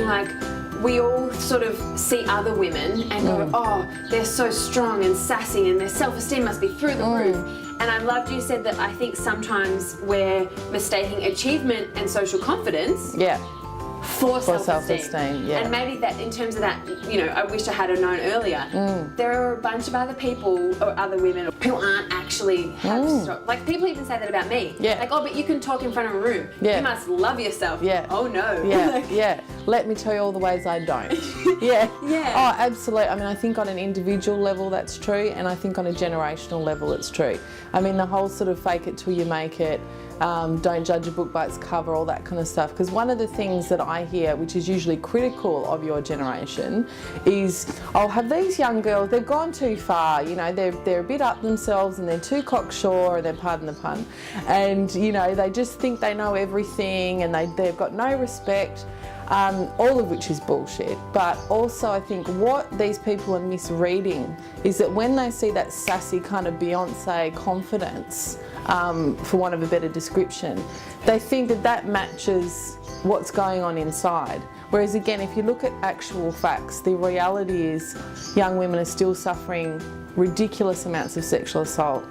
thinking like, we all sort of see other women and go, oh, they're so strong and sassy and their self-esteem must be through the roof. And I loved you said that I think sometimes we're mistaking achievement and social confidence for self-esteem. Yeah. And maybe that in terms of that, you know, I wish I had known earlier. There are a bunch of other people or other women who aren't actually have like people even say that about me. Yeah. Like, oh, but you can talk in front of a room. Yeah. You must love yourself. Yeah. Oh no. Yeah. Let me tell you all the ways I don't. Yeah. Oh, absolutely. I mean, I think on an individual level that's true, and I think on a generational level it's true. I mean, the whole sort of fake it till you make it, don't judge a book by its cover, all that kind of stuff. Because one of the things that I hear, which is usually critical of your generation, is, oh, have these young girls, they've gone too far, you know, they're a bit up themselves and they're too cocksure, and they're, pardon the pun, and, you know, they just think they know everything and they've got no respect. All of which is bullshit. But also I think what these people are misreading is that when they see that sassy kind of Beyonce confidence, for want of a better description, they think that that matches what's going on inside. Whereas again, if you look at actual facts, the reality is young women are still suffering ridiculous amounts of sexual assault,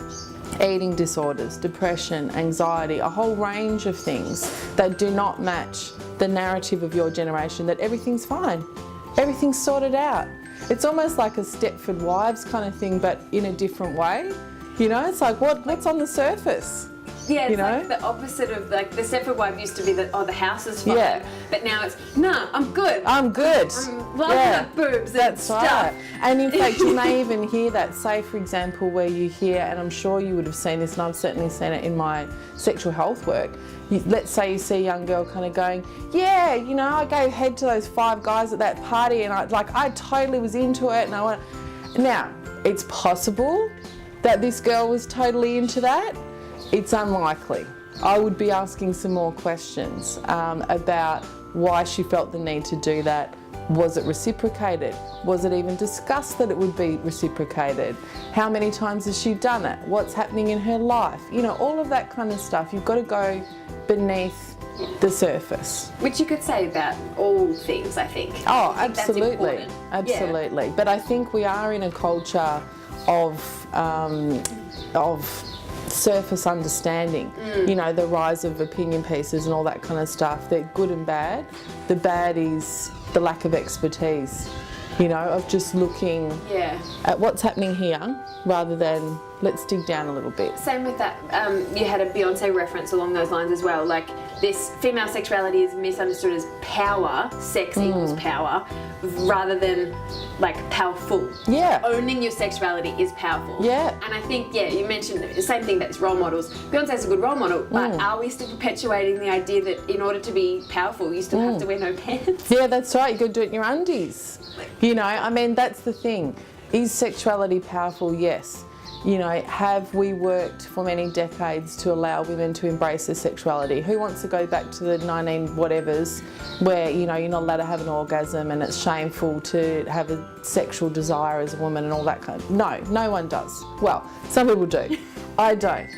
eating disorders, depression, anxiety, a whole range of things that do not match the narrative of your generation that everything's fine, everything's sorted out. It's almost like a Stepford Wives kind of thing, but in a different way. You know, it's like what's on the surface? Yeah, it's you know? like the opposite of like the Stepford wife used to be that, oh, the house is fine, but now it's, nah, I'm good. I'm good. I'm loving the boobs and stuff. Right. And in fact, you may even hear that, say for example, where you hear, and I'm sure you would have seen this, and I've certainly seen it in my sexual health work, let's say you see a young girl kind of going, yeah, you know, I gave head to those 5 guys at that party and I totally was into it, and I went. Now, it's possible that this girl was totally into that. It's unlikely. I would be asking some more questions about why she felt the need to do that. Was it reciprocated? Was it even discussed that it would be reciprocated? How many times has she done it? What's happening in her life? You know, all of that kind of stuff. You've got to go beneath the surface. Which you could say about all things, I think. Oh, I think absolutely. Absolutely. Yeah. But I think we are in a culture of surface understanding, you know, the rise of opinion pieces and all that kind of stuff. They're good and bad. The bad is the lack of expertise, you know, of just looking at what's happening here rather than let's dig down a little bit. Same with that, you had a Beyonce reference along those lines as well, like this female sexuality is misunderstood as power, sex equals power, rather than like powerful. Yeah. Owning your sexuality is powerful. Yeah. And I think, you mentioned the same thing, that's role models. Beyonce's a good role model, but are we still perpetuating the idea that in order to be powerful, you still have to wear no pants? Yeah, that's right. You got to do it in your undies. You know, I mean, that's the thing. Is sexuality powerful? Yes. You know, have we worked for many decades to allow women to embrace their sexuality? Who wants to go back to the 19 whatevers where, you know, you're not allowed to have an orgasm and it's shameful to have a sexual desire as a woman and all that kind of... No one does. Well, some people do. I don't.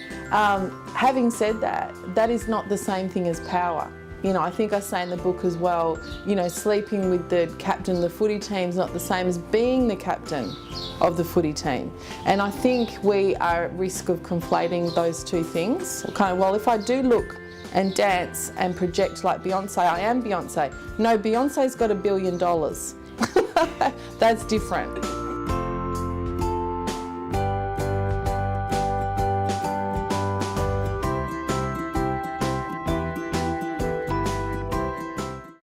Having said that, that is not the same thing as power. You know, I think I say in the book as well, you know, sleeping with the captain of the footy team is not the same as being the captain of the footy team. And I think we are at risk of conflating those two things. Kind of, well, if I do look and dance and project like Beyonce, I am Beyonce. No, Beyonce's got $1 billion. That's different.